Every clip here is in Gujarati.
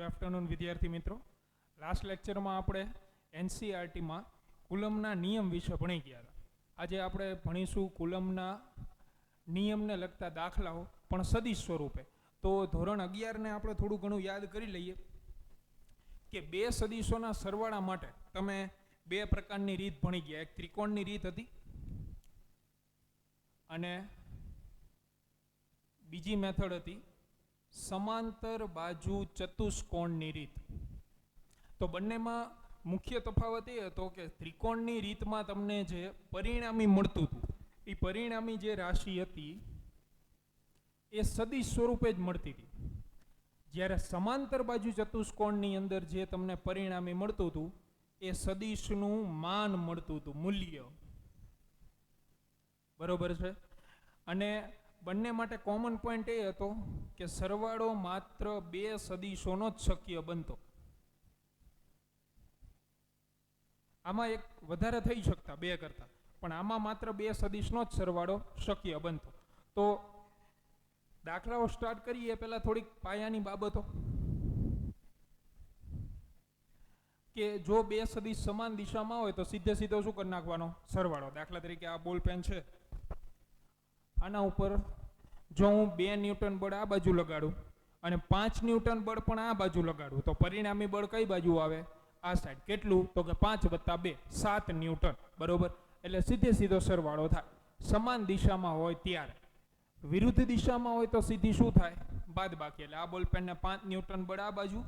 ગુડ આફ્ટરનૂન વિદ્યાર્થી મિત્રો. લાસ્ટ લેક્ચરમાં આપણે એનસીઆરટીમાં કુલમના નિયમ વિશે ભણી ગયા હતા. આજે આપણે ભણીશું કુલમના નિયમને લગતા દાખલાઓ, પણ સદિશ સ્વરૂપે. તો ધોરણ 11ને આપણે થોડું ઘણું યાદ કરી લઈએ કે બે સદિશોના સરવાળા માટે તમે બે પ્રકારની રીત ભણી ગયા. એક ત્રિકોણની રીત હતી અને બીજી મેથડ હતી સમાંતર બાજુ ચતુષ્કોણની રીત. તો બંનેમાં મુખ્ય તફાવત એ હતો કે ત્રિકોણની રીતમાં તમને જે પરિણામી મળતું હતું એ પરિણામી જે રાશિ હતી એ સદિશ સ્વરૂપે જ મળતી હતી. જ્યારે સમાંતર બાજુ ચતુષ્કોણની અંદર જે તમને પરિણામી મળતું હતું એ સદિશનું માન મળતું હતું, મૂલ્ય. બરોબર છે. અને બંને માટે કોમન પોઈન્ટ એ હતો કે સરવાળો માત્ર બે સદિશોનો જ શક્ય બનતો. આમાં એક વધારે થઈ શકતા બે કરતા, પણ આમાં માત્ર બે સદિશનો જ સરવાળો શક્ય બનતો. તો દાખલાઓ સ્ટાર્ટ કરીએ પહેલા થોડીક પાયાની બાબતો કે જો બે સદિશ સમાન દિશામાં હોય તો સીધે સીધો શું કરી નાખવાનો? સરવાળો. દાખલા તરીકે આ બોલ પેન છે, આના ઉપર જો હું 2 ન્યૂટન બળ આ બાજુ લગાડું અને 5 ન્યૂટન બળ પણ આ બાજુ લગાડું તો પરિણામી બળ કઈ બાજુ આવે? આ સાઈડ. કેટલું? તો કે 5 + 2 7 ન્યૂટન. બરોબર. એટલે સીધે સીધો સરવાળો થાય સમાન દિશામાં હોય ત્યારે. વિરુદ્ધ દિશામાં હોય તો સીધી શું થાય? બાદબાકી. એટલે આ બોલ પેનને 5 ન્યૂટન બળ આ બાજુ,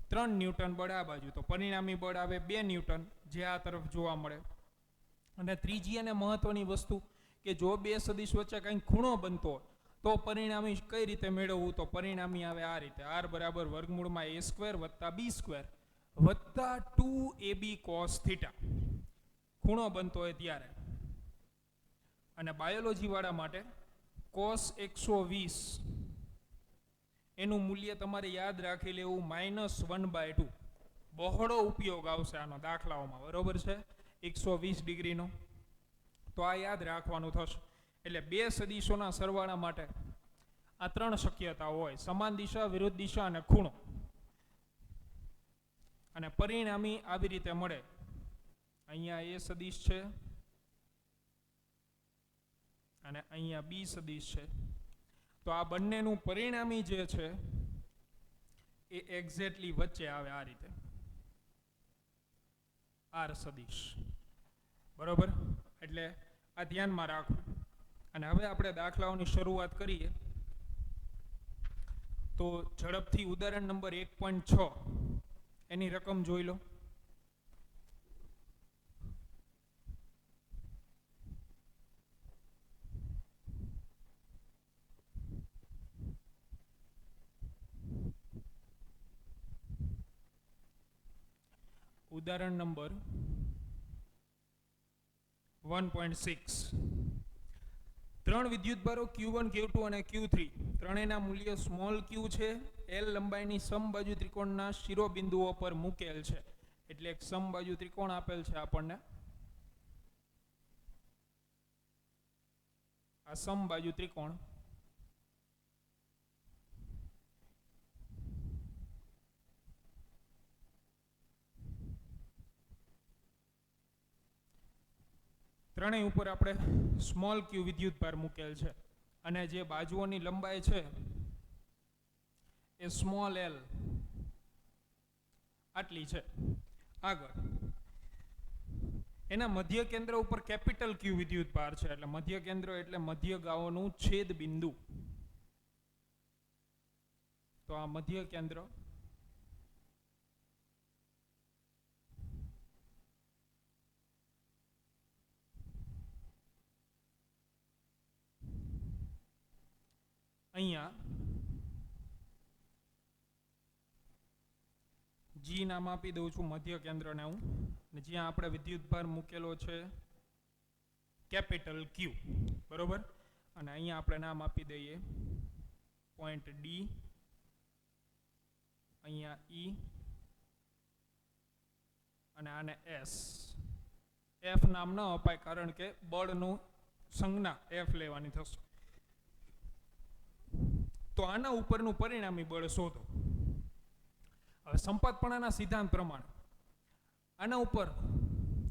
3 ન્યૂટન બળ આ બાજુ, તો પરિણામી બળ આવે 2 ન્યૂટન, જે આ તરફ જોવા મળે. અને ત્રીજી અને મહત્વની વસ્તુ કે જો બે સદિશ વચ્ચે કંઈ ખૂણો બનતો હોય તો પરિણામી કઈ રીતે મેળવવું? તો પરિણામી આવે આ રીતે: r = √a² + b² + 2ab cos θ. ખૂણો બનતો હોય ત્યારે. અને બાયોલોજી વાળા માટે cos 120 એનું મૂલ્ય તમારે યાદ રાખી લેવું -1/2. બહોળો ઉપયોગ આવશે આનો દાખલાઓમાં. બરોબર છે. 120 ડિગ્રીનો. તો આ યાદ રાખવાનું થશે. એટલે બે સદિશોના સરવાળા માટે આ ત્રણ શક્યતાઓ હોય: સમાન દિશા, વિરુદ્ધ દિશા અને ખૂણો. અને પરિણામી આવી રીતે મળે. અહીંયા એ સદિશ છે અને અહીંયા બી સદિશ છે. તો આ બંનેનું પરિણામી જે છે એ એક્ઝેક્ટલી વચ્ચે આવે આ રીતે, આર સદિશ. બરોબર. એટલે આ ધ્યાનમાં રાખો. અને હવે આપણે દાખલાઓની શરૂઆત કરીએ. તો ઝડપથી ઉદાહરણ નંબર 1.6 એની રકમ જોઈ લો. ઉદાહરણ નંબર 1.6. 3 વિદ્યુતભારો Q1, Q2 અને Q3 ત્રણેયના મૂલ્ય સ્મોલ q છે. L લંબાઈની સમબાજુ ત્રિકોણના શિરોબિંદુઓ પર મૂકેલ છે. એટલે એક સમબાજુ ત્રિકોણ આપેલ છે આપણને. આ સમબાજુ ત્રિકોણ ત્રણેય ઉપર આપણે સ્મોલ q વિદ્યુતભાર મૂકેલ છે. અને જે બાજુઓની લંબાઈ છે એ સ્મોલ l આટલી છે. આગળ એના મધ્ય કેન્દ્ર ઉપર કેપિટલ Q વિદ્યુતભાર છે. એટલે મધ્ય કેન્દ્ર એટલે મધ્ય ગાળાનું છેદ બિંદુ. તો આ મધ્ય કેન્દ્ર અહીંયા G નામ આપી દઉં છું મધ્ય કેન્દ્રને હું. અને જ્યાં આપણે વિદ્યુતભાર મૂકેલો છે કેપિટલ Q. બરોબર. અને અહીંયા આપણે નામ આપી દઈએ પોઈન્ટ D, અહીંયા E અને આને S. F નામ ન અપાય કારણ કે બળનું સંજ્ઞા F લેવાની થશે. તો આના ઉપરનું પરિણામી બળ શોધો. હવે સંપાતપણાના સિદ્ધાંત પ્રમાણે આના ઉપર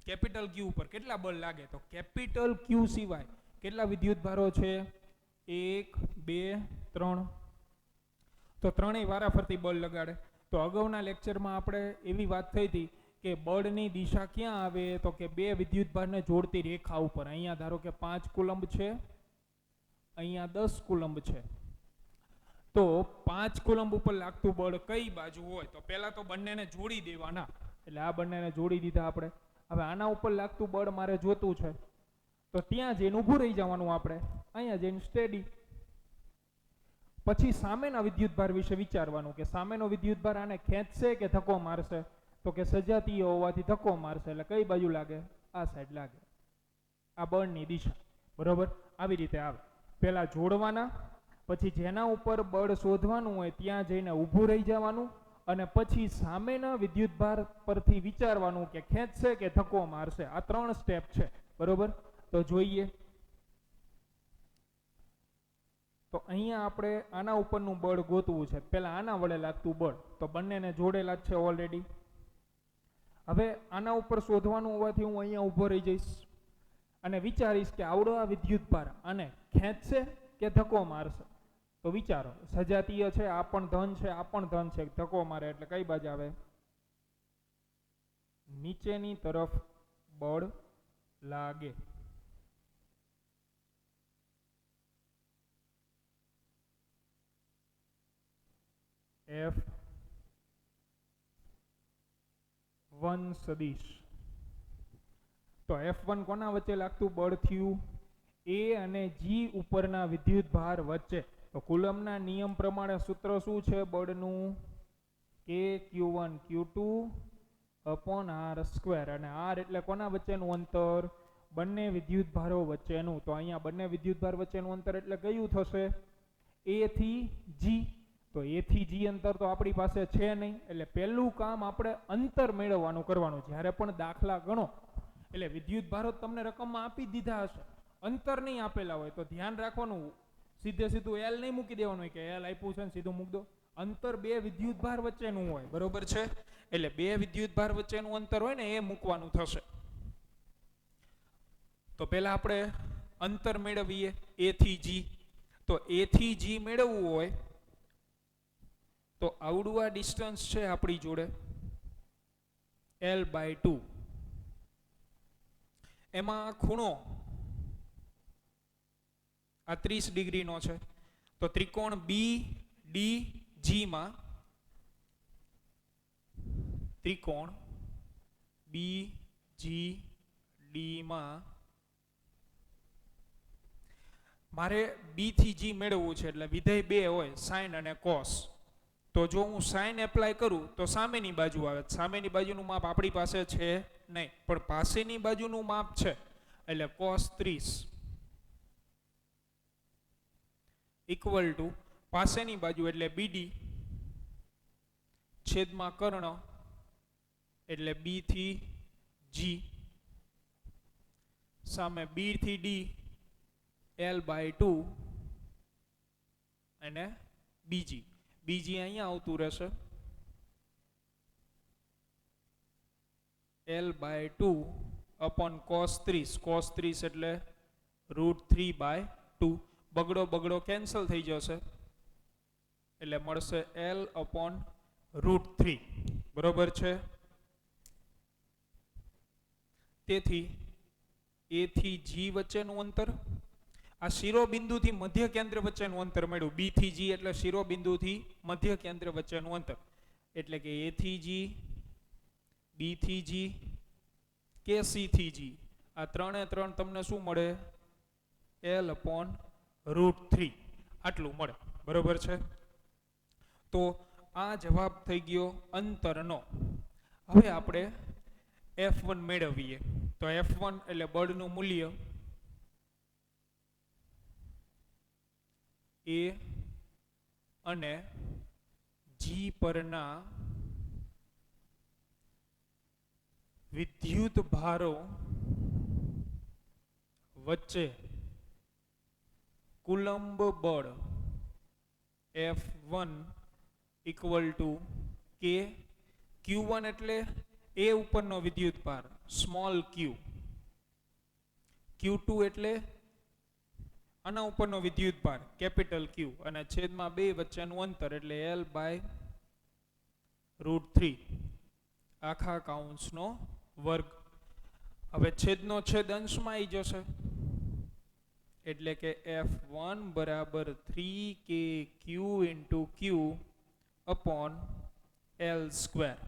કેપિટલ ક્યુ ઉપર કેટલા બળ લાગે, તો કેપિટલ ક્યુ સિવાય કેટલા વિદ્યુત ભારો છે, 1 2 3, તો ત્રણેય વારાફરતી બળ લગાડે. તો અગાઉના લેક્ચરમાં આપણે એવી વાત થઈ હતી કે બળની દિશા ક્યાં આવે, તો કે બે વિદ્યુતભારને જોડતી રેખા ઉપર. અહીંયા ધારો કે 5 કુલંબ છે, અહીંયા 10 કુલંબ છે. તો 5 કુલંબ ઉપર લાગતું બળ કઈ બાજુ હોય, તો પહેલા તો બંનેને જોડી દેવાના. એટલે આ બંનેને જોડી દીધા આપણે. હવે આના ઉપર લાગતું બળ મારે જોતું છે, તો ત્યાં જઈને ઊભું રહી જવાનું આપણે, અહીંયા જઈને સ્ટેડી. પછી સામેના વિદ્યુતભાર વિશે વિચારવાનું કે સામેનો વિદ્યુતભાર આને ખેંચશે કે ધક્કો મારશે, તો કે સજાતીય હોવાથી ધક્કો મારશે. એટલે કઈ બાજુ લાગે, આ સાઈડ લાગે. આ બળની દિશા, બરોબર. આવી રીતે આવે. પહેલા જોડવાના, પછી જેના ઉપર બળ શોધવાનું હોય ત્યાં જઈને ઊભું રહી જવાનું, અને પછી સામેના વિદ્યુતભાર પરથી વિચારવાનું કે ખેંચશે કે ધક્કો મારશે. આ 3 સ્ટેપ છે, બરોબર. તો જોઈએ. તો અહીંયા આપણે આના ઉપરનું બળ ગોતવું છે. પહેલા આના વડે લાગતું બળ, તો બંનેને જોડેલા જ છે ઓલરેડી. હવે આના ઉપર શોધવાનું હોવાથી હું અહીંયા ઊભો રહી જઈશ અને વિચારીશ કે આવડો આ વિદ્યુતભાર આને ખેંચશે કે ધક્કો મારશે. તો વિચારો, સજાતીય છે, આ પણ ધન છે, આ પણ ધન છે, ધક્કો મારે એટલે કઈ બાજુ આવે, નીચેની તરફ બળ લાગે. F1 સદિશ. તો F1 કોના વચ્ચે લાગતું બળ થયું, A અને G ઉપરના વિદ્યુતભાર વચ્ચે. તો કુલમના નિયમ પ્રમાણે સૂત્ર શું છે બળનું, K Q1 Q2 upon R square. અને R એટલે કોના વચ્ચેનું અંતર, બંને વિદ્યુતભારો વચ્ચેનું. તો અહીંયા બંને વિદ્યુતભાર વચ્ચેનું અંતર એટલે કયું થશે, A થી G. તો A થી G અંતર તો આપણી પાસે છે નહીં, એટલે પહેલું કામ આપણે અંતર મેળવવાનું કરવાનું. જ્યારે પણ દાખલા ગણો એટલે વિદ્યુતભારો તમને રકમમાં આપી દીધા હશે, અંતર નહીં આપેલા હોય તો ધ્યાન રાખવાનું, સીધું L નહીં મૂકી દેવાનું હોય કે L આપ્યું છે ને સીધું મૂકી દો. અંતર બે વિદ્યુતભાર વચ્ચેનું હોય, બરોબર છે. એટલે બે વિદ્યુતભાર વચ્ચેનું અંતર હોય ને એ મૂકવાનું થશે. તો પહેલા આપણે અંતર મેળવીએ A થી G. તો A થી G મેળવવું હોય તો આવડું આ ડિસ્ટન્સ છે આપણી જોડે L/2. એમાં ખૂણો આ 30 ડિગ્રીનો છે. તો ત્રિકોણ BDG માં ત્રિકોણ BGD માં મારે B થી G મેળવવું છે. એટલે વિધેય 2 હોય, સાઇન અને કોસ. તો જો હું સાઇન એપ્લાય કરું તો સામેની બાજુ આવે. સામેની બાજુનું માપ આપણી પાસે છે નહીં, પણ પાસેની બાજુનું માપ છે. એટલે cos 30 ઇક્વલ ટુ પાસેની બાજુ એટલે BD છેદમાં કર્ણ એટલે B થી G સામે B થી D L/2 અને BG. BG અહીંયા આવતું રહેશે L/2 upon cos 30. cos 30 એટલે √3/2. બગડો કેન્સલ થઈ જશે એટલે મળશે L/√3. બરોબર છે. તેથી A થી G વચ્ચેનું અંતર, આ શિરોબિંદુથી મધ્ય કેન્દ્ર વચ્ચેનું અંતર મળ્યું. B થી G એટલે શિરોબિંદુથી મધ્ય કેન્દ્ર વચ્ચેનું અંતર. એટલે કે A થી G, B થી G કે C થી G, આ 3 એ 3 તમને શું મળે, L/√3. આટલું મળે. બરોબર છે. તો આ જવાબ થઈ ગયો અંતરનો. હવે આપણે F1 મેળવીએ. તો F1 એટલે બળનું મૂલ્ય A અને G પરના વિદ્યુત ભારો વચ્ચે કુલંબ બળ F1 equal to K Q1 એટલે એ ઉપરનો વિદ્યુત ભાર સ્મોલ q. Q2 એટલે આના ઉપરનો વિદ્યુત ભાર કેપિટલ Q અને છેદમાં બે વચ્ચેનું અંતર એટલે L બાય √3 આખા કૌંસનો વર્ગ. હવે છેદનો છેદ અંશમાં આવી જશે એટલે કે F1 બરાબર 3kq into q upon L square.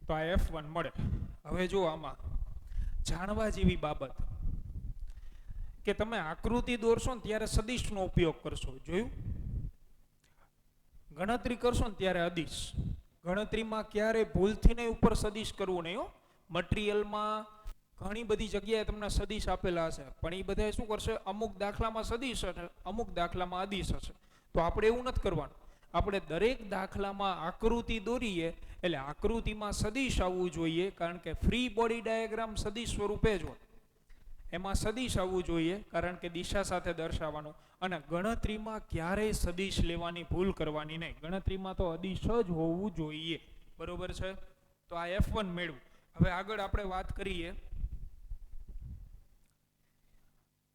તો આ F1 મળે. હવે જો આમાં જાણવા જેવી બાબત કે તમે આકૃતિ દોરશો ને ત્યારે સદિશનો ઉપયોગ કરશો. જોયું? ગણતરી કરશો ને ત્યારે અદિશ. ગણતરીમાં ક્યારે ભૂલથી નહીં ઉપર સદિશ કરવું નહીં હો. મટીરિયલમાં ઘણી બધી જગ્યાએ તમને સદિશ આપેલા હશે પણ એ બધા શું કરશે, અમુક દાખલામાં સદિશ હશે, અમુક દાખલામાં અદિશ હશે. તો આપણે એવું નથી કરવાનું. આપણે દરેક દાખલામાં આકૃતિ દોરીએ એટલે આકૃતિમાં સદિશ આવવું જોઈએ, કારણ કે ફ્રી બોડી ડાયાગ્રામ સદિશ સ્વરૂપે જ હોય. એમાં સદિશ આવવું જોઈએ કારણ કે દિશા સાથે દર્શાવવાનું. અને ગણતરીમાં ક્યારેય સદિશ લેવાની ભૂલ કરવાની નહીં. ગણતરીમાં તો અદિશ જ હોવું જોઈએ. બરોબર છે? તો આ F1 મેળવું. હવે આગળ આપણે વાત કરીએ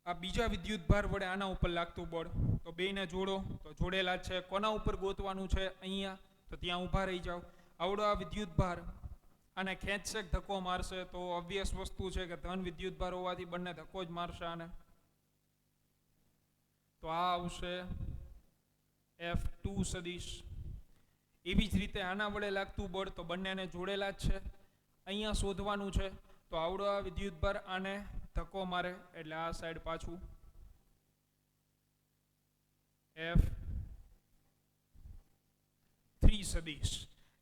આ બીજા વિદ્યુત ભાર વડે આના ઉપર લાગતું બળ. તો બેને જોડો તો જોડેલા જ છે. કોના ઉપર ગોતવાનું છે? અહીંયા. તો ત્યાં ઊભા રહી જાઓ. આવડો આ વિદ્યુત ભાર આને ખેંચશે કે ધક્કો મારશે? તો ઓબ્વિયસ વસ્તુ છે કે ધન વિદ્યુત ભાર હોવાથી બંને ધક્કો જ મારશે આને. તો આ આવશે F2 સદિશ. એવી જ રીતે આના વડે લાગતું બળ તો બંનેને જોડેલા જ છે. અહીંયા શોધવાનું છે. તો આવડો આ વિદ્યુત ભાર આને ધક્કો મારે એટલે આ સાઈડ પાછું F3 સદિશ.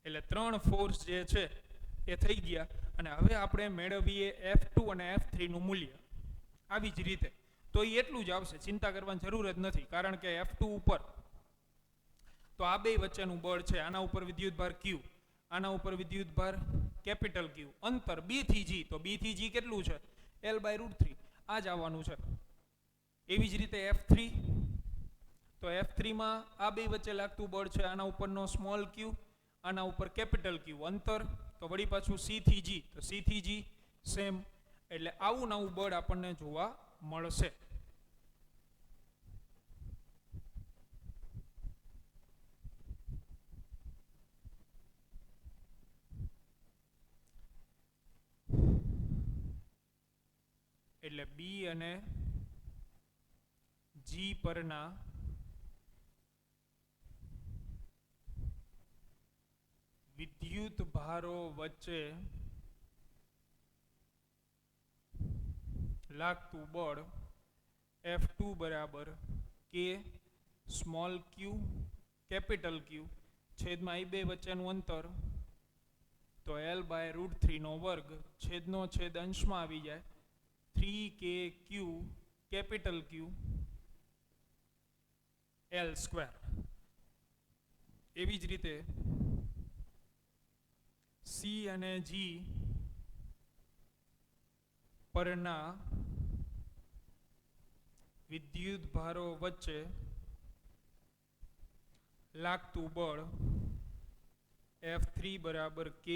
એટલે ત્રણ ફોર્સ જે છે એ થઈ ગયા. અને હવે આપણે મેળવીએ F2 અને F3 નું મૂલ્ય. આવી જ રીતે તો એ એટલું જ આવશે, ચિંતા કરવાની જરૂર જ નથી. કારણ કે F2 ઉપર તો આ બે વચ્ચેનું બળ છે. આના ઉપર વિદ્યુત ભાર Q, આના ઉપર વિદ્યુત ભાર કેપિટલ Q. અંતર B થી G, તો B થી G કેટલું છે? L by √3. આ જ આવવાનું છે. એવી જ રીતે F3, તો F3 માં આ બે વચ્ચે લાગતું બળ છે. આના ઉપરનો સ્મોલ q, આના ઉપર કેપિટલ Q. અંતર તો વળી પાછું C થી G, તો C થી G સેમ. એટલે આવું નવું બળ આપણને જોવા મળશે. એટલે B અને G પરના વિદ્યુત ભારો વચ્ચે લાગતું બળ F2 બરાબર K small q capital Q છેદમાં એ બે વચ્ચેનું અંતર તો L બાય √3 નો વર્ગ. છેદનો છેદ અંશમાં આવી જાય 3kq capital Q L square. એવી જ રીતે C અને G પરના વિદ્યુત ભારો વચ્ચે લાગતું બળ F3 બરાબર K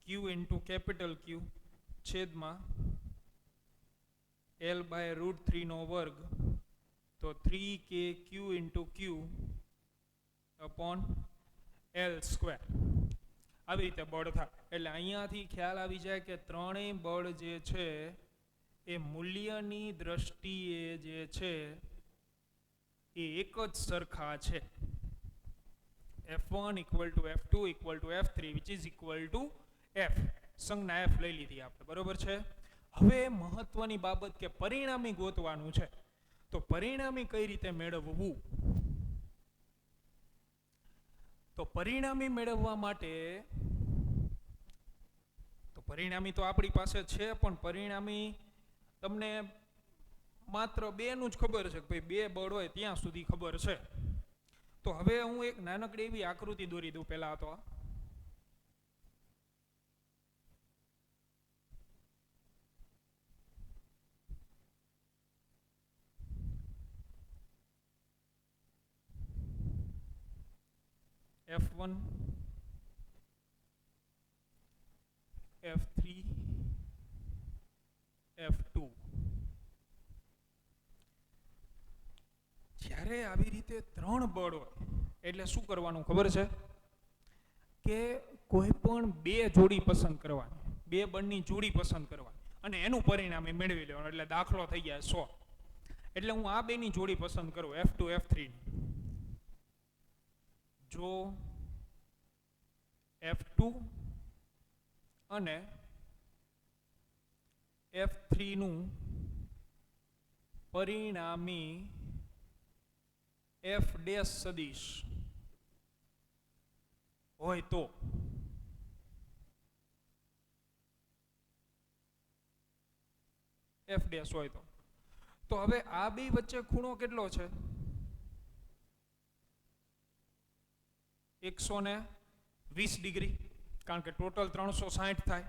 Q into capital Q છેદમાં L બાય √3 નો વર્ગ તો 3kq into Q upon L square. આવી રીતે બળ થાય. એટલે અહીંયાથી ખ્યાલ આવી જાય કે ત્રણેય બળ જે છે એ મૂલ્યની દ્રષ્ટિએ જે છે એ એક જ સરખા છે. F1 equal to F2 equal to F3 which is equal to F. સંજ્ઞા F લઈ લીધી આપણે. બરોબર છે? હવે મહત્વની બાબત કે પરિણામી ગોતવાનું છે. તો પરિણામી કઈ રીતે મેળવવું? તો પરિણામી મેળવવા માટે તો પરિણામી તો આપણી પાસે છે, પણ પરિણામી તમને માત્ર બે નું જ ખબર છે કે ભાઈ બે બળ હોય ત્યાં સુધી ખબર છે. તો હવે હું એક નાનકડી એવી આકૃતિ દોરી દઉં પહેલા. તો F1 F3 F2 જ્યારે આવી રીતે ત્રણ બળ હોય એટલે શું કરવાનું ખબર છે કે કોઈ પણ બે જોડી પસંદ કરવાની, બે બળની જોડી પસંદ કરવાની અને એનું પરિણામ એ મેળવી લેવાનું. એટલે દાખલો થઈ જાય 100. એટલે હું આ બેની જોડી પસંદ કરું F2 F3 ની. જો F2 અને F3 નું પરિણામી F ડેશ સદિશ હોય તો F ડેશ હોય તો હવે આ બે વચ્ચે ખૂણો કેટલો છે? 120 ડિગ્રી, કારણ કે ટોટલ 360 થાય.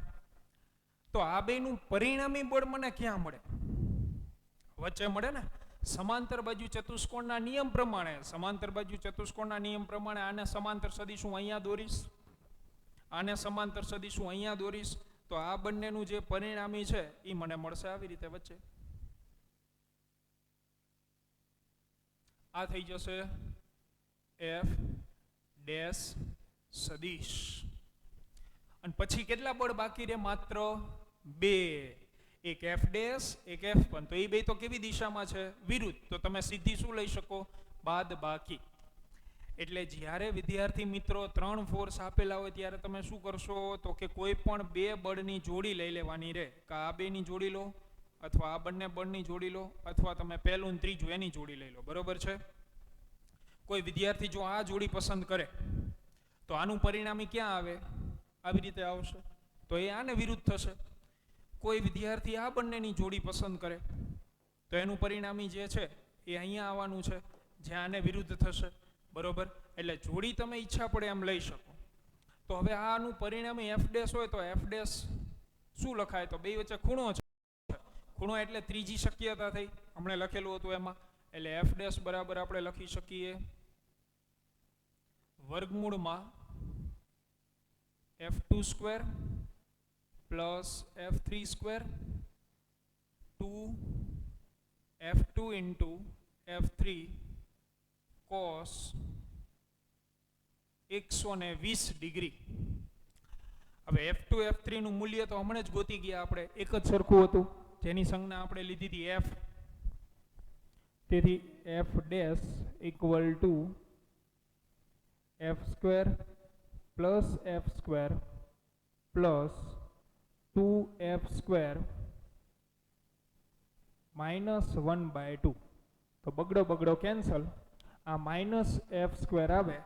તો આ બેનું પરિણામી બળ મને ક્યાં મળે? વચ્ચે મળે ને. સમાંતર બાજુ ચતુષ્કોણના નિયમ પ્રમાણે, સમાંતર બાજુ ચતુષ્કોણના નિયમ પ્રમાણે આને સમાંતર સદિશ હું અહીંયા દોરીશ, આને સમાંતર સદિશ હું અહીંયા દોરીશ. તો આ બંનેનું જે પરિણામી છે એ મને મળશે આવી રીતે વચ્ચે. આ થઈ જશે F ડેશ સદિશ. અને પછી કેટલા બળ બાકી રહે? માત્ર બે. એક F ડેશ, એક F1. તો એ બે તો કેવી દિશામાં છે? વિરુદ્ધ. તો તમે સીધી શું લઈ શકો? બાદ બાકી. એટલે જ્યારે વિદ્યાર્થી મિત્રો ત્રણ ફોર્સ આપેલા હોય ત્યારે તમે શું કરશો? તો કે કોઈ પણ બે બળની જોડી લઈ લેવાની રહે. કે આ બેની જોડી લો, અથવા આ બંને બળની જોડી લો, અથવા તમે પહેલું ને ત્રીજું એની જોડી લઈ લો. બરોબર છે? કોઈ વિદ્યાર્થી જો આ જોડી પસંદ કરે તો આનું પરિણામી ક્યાં આવે? આવી રીતે આવશે. તો એ આને વિરુદ્ધ થશે. કોઈ વિદ્યાર્થી આ બંનેની જોડી પસંદ કરે તો એનું પરિણામી જે છે એ અહીંયા આવવાનું છે, જે આને વિરુદ્ધ થશે. બરોબર? એટલે જોડી તમે ઈચ્છા પડે એમ લઈ શકો. તો હવે આનું પરિણામી F ડેશ હોય તો F ડેશ શું લખાય? તો બે વચ્ચે ખૂણો છે. ખૂણો એટલે ત્રીજી શક્યતા થઈ, હમણે લખેલું હતું એમાં. એટલે F ડેશ બરાબર આપણે લખી શકીએ વર્ગમૂળમાં F2 square plus F3 square 2F2 into F3 cos 120 degree. હવે F2 F3 નું મૂલ્ય તો હમણાં જ ગોતી ગયા આપણે, એક જ સરખું હતું, જેની સંજ્ઞા આપણે લીધી હતી F. તેથી F dash equal two F square plus F square plus 2F square minus 1/2. તો બગડો કેન્સલ. આ માઇનસ F સ્ક્વેર આવે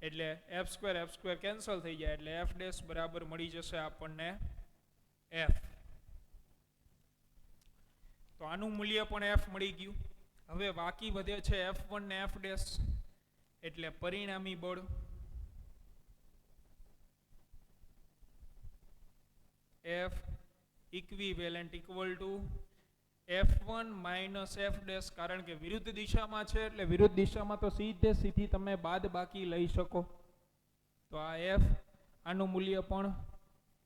એટલે F સ્ક્વેર કેન્સલ થઈ જાય. એટલે F ડેશ બરાબર મળી જશે આપણને F. તો આનું મૂલ્ય પણ F મળી ગયું. હવે બાકી વધે છે F1 ને F ડેશ. એટલે પરિણામી બળ F equivalent equal to F1 minus F dash. કારણ કે વિરુદ્ધ દિશામાં છે એટલે વિરુદ્ધ દિશામાં તો સીધી તમે બાદ બાકી લઈ શકો. તો આ F, આનું મૂલ્ય પણ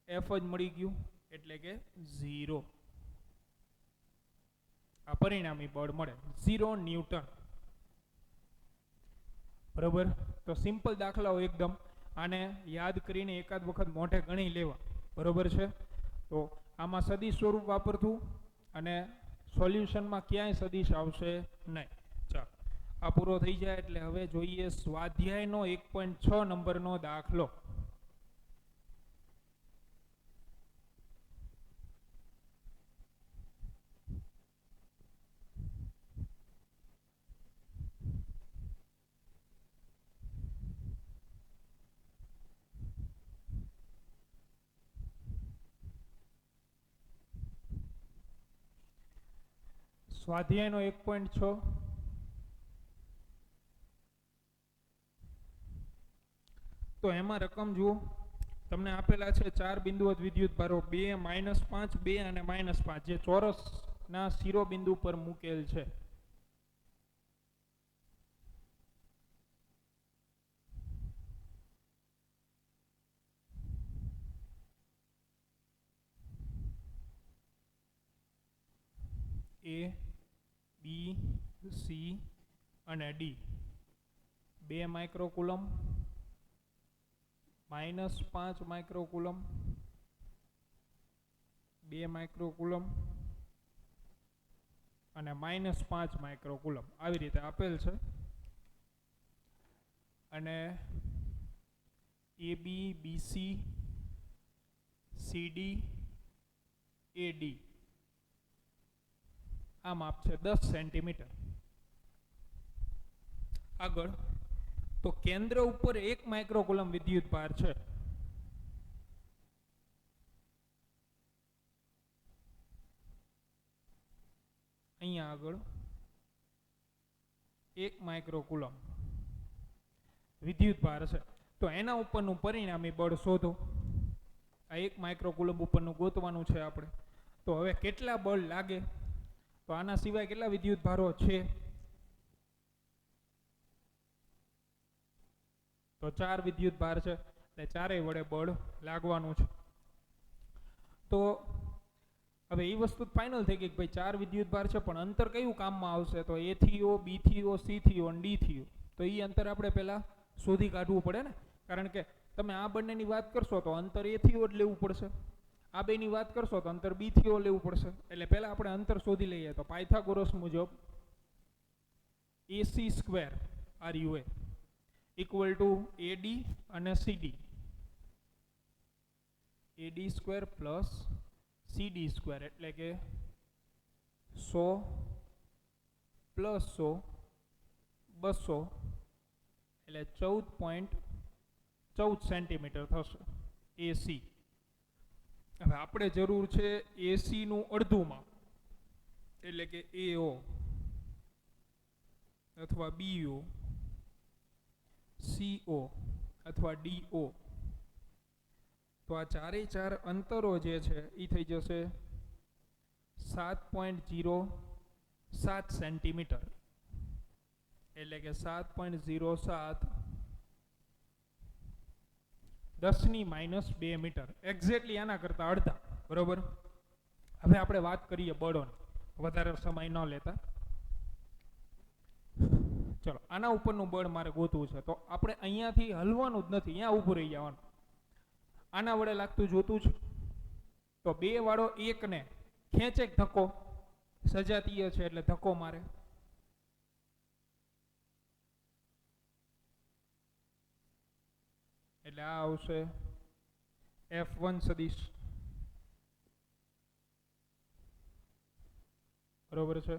F જ મળી ગયું, એટલે કે 0. આ પરિણામી બળ મળે 0 ન્યૂટન. બરોબર? તો સિમ્પલ દાખલાઓ એકદમ. આને યાદ કરીને એકાદ વખત મોઢે ગણી લેવા. બરોબર છે? તો આમાં સદિશ સ્વરૂપ વાપરતું અને સોલ્યુશનમાં ક્યાંય સદિશ આવશે નહીં. ચાલો, આ પૂરો થઈ જાય એટલે હવે જોઈએ સ્વાધ્યાયનો 1.6 નંબરનો દાખલો. સ્વાધ્યાયનો 1.6 તો એમાં રકમ જુઓ. તમને આપેલા છે 4 બિંદુવત વિદ્યુત ભારો 2, -5, 2 અને -5, જે ચોરસના શિરોબિંદુ પર મૂકેલ છે. એ બી સી અને ડી 2 માઇક્રોકુલમ, -5 માઇક્રોકુલમ, 2 માઇક્રોકુલમ અને -5 માઇક્રોકુલમ આવી રીતે આપેલ છે. અને એ બી બી સી સી ડી એ ડી આ માપ છે 10 સેન્ટીમીટર. આગળ તો કેન્દ્ર ઉપર 1 માઇક્રોકુલમ વિદ્યુત ભાર છે. અહીંયા આગળ 1 માઇક્રોકુલમ વિદ્યુત ભાર છે. તો એના ઉપરનું પરિણામી બળ શોધો. આ 1 માઇક્રોકુલમ ઉપરનું ગોતવાનું છે આપણે. તો હવે કેટલા બળ લાગે? તો આના સિવાય કેટલા વિદ્યુત ભારો છે? તો 4 વિદ્યુત ભાર છે, એટલે ચારેય વડે બળ લાગવાનું છે. તો હવે એ વસ્તુ ફાઇનલ થઈ ગઈ કે ભાઈ 4 વિદ્યુત ભાર છે, પણ અંતર કયું કામમાં આવશે? તો એ થી ઓ, બી થી ઓ, સી થી ઓ અને ડી થી ઓ. તો એ અંતર આપણે પહેલા શોધી કાઢવું પડે ને, કારણ કે તમે આ બંનેની વાત કરશો તો અંતર એ થી ઓ જ લેવું પડશે. આ બેની વાત કરશો તો અંતર બી થી ઓ લેવું પડશે. એટલે પહેલા આપણે અંતર શોધી લઈએ. તો પાયથાગોરસ મુજબ AC square RUA equal to AD અને CD. AD square plus CD square એટલે કે 100 પ્લસ 100 200 એટલે 14.14 સેન્ટીમીટર થશે AC. હવે આપણે જરૂર છે AC નું અડધું માપ, એટલે કે AO અથવા BO, CO અથવા DO. તો આ ચારે ચાર અંતરો જે છે એ થઈ જશે 7.07 સેન્ટીમીટર, એટલે કે 7.07 10⁻² મીટર. એક્ઝેક્ટલી આના કરતા અડધા. બરોબર. હવે આપણે વાત કરીએ બળોની, વધારે સમય ન લેતા. ચલો, આના ઉપરનું બળ મારે ગોતવું છે. તો આપણે અહીંયાથી હલવાનું જ નથી, અહીંયા ઊભું રહી જવાનું. આના વડે લાગતું જોતું છે. તો 2 વાળો 1 ને ખેંચે ધક્કો, સજાતીય છે એટલે ધક્કો મારે. એટલે આ આવશે F1 સદિશ. બરોબર છે.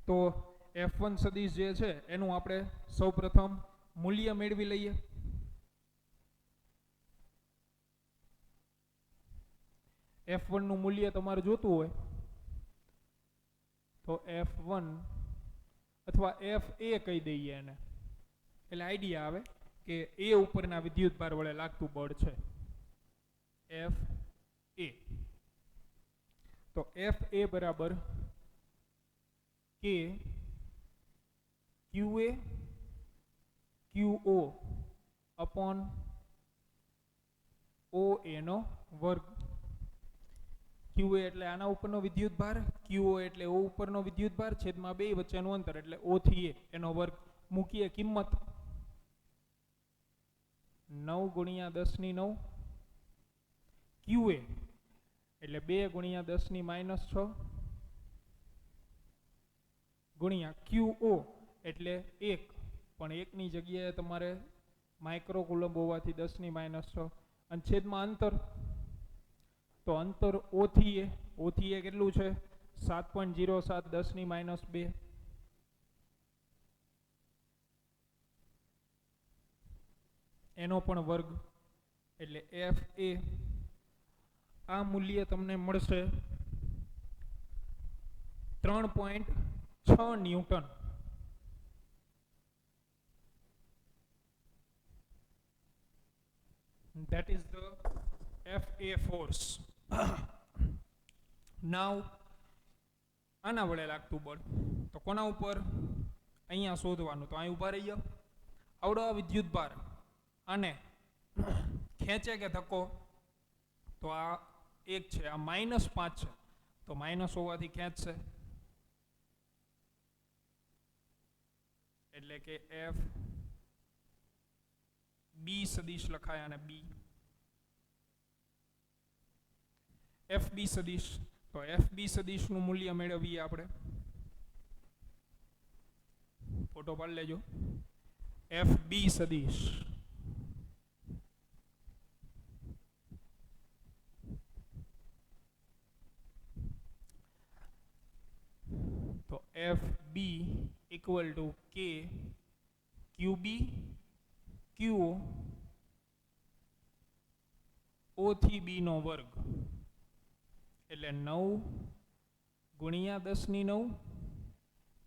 તો F1 સદિશ જે છે એનું આપણે સૌપ્રથમ મૂલ્ય મેળવી લઈએ. F1 નું મૂલ્ય તમારે જોતું હોય તો F1 અથવા FA કહી દઈએ એને, એટલે આઈડિયા આવે કે એ ઉપરના વિદ્યુત ભાર વડે લાગતું બળ છે FA. તો FA બરાબર K QA QO upon OA નો વર્ગ. QA એટલે આના ઉપરનો વિદ્યુત ભાર, QO એટલે O ઉપરનો વિદ્યુત ભાર, છેદમાં 2 વચ્ચેનું અંતર એટલે O થી A એનો વર્ગ. મૂકીએ કિંમત 9 × 10⁹. QA એટલે 2 × 10⁻6 ગુણ્યા QO એટલે 1, પણ 1 ની જગ્યાએ તમારે માઇક્રોકુલમ હોવાથી 10⁻6 અને છેદમાં અંતર. તો અંતર O થી A, O થી A કેટલું છે? 7.07 10⁻². એનો પણ વર્ગ, એટલે FA આ મૂલ્ય તમને મળશે 3.6 newton. That is the FA force. Now આના વડે લાગતું બળ તો કોના ઉપર? અહીંયા શોધવાનું. તો અહીં ઊભા રહી જાઓ. આવડો આ વિદ્યુત ભાર આને ખેંચે કે ધક્કો? તો આ 1 છે, આ -5 છે. તો તો માઇનસ હોવાથી ખેંચશે, એટલે કે એફ બી સદિશ લખાય અને બી એફ બી સદિશ. તો એફ બી સદિશનું મૂલ્ય મેળવીએ આપણે, ફોટો પાડી લેજો. એફ બી સદિશ તો એફ બી ઇક્વલ ટુ કે ક્યુ બી ક્યુ ઓ થી બી નો વર્ગ, એટલે 9 ગુણ્યા 10⁹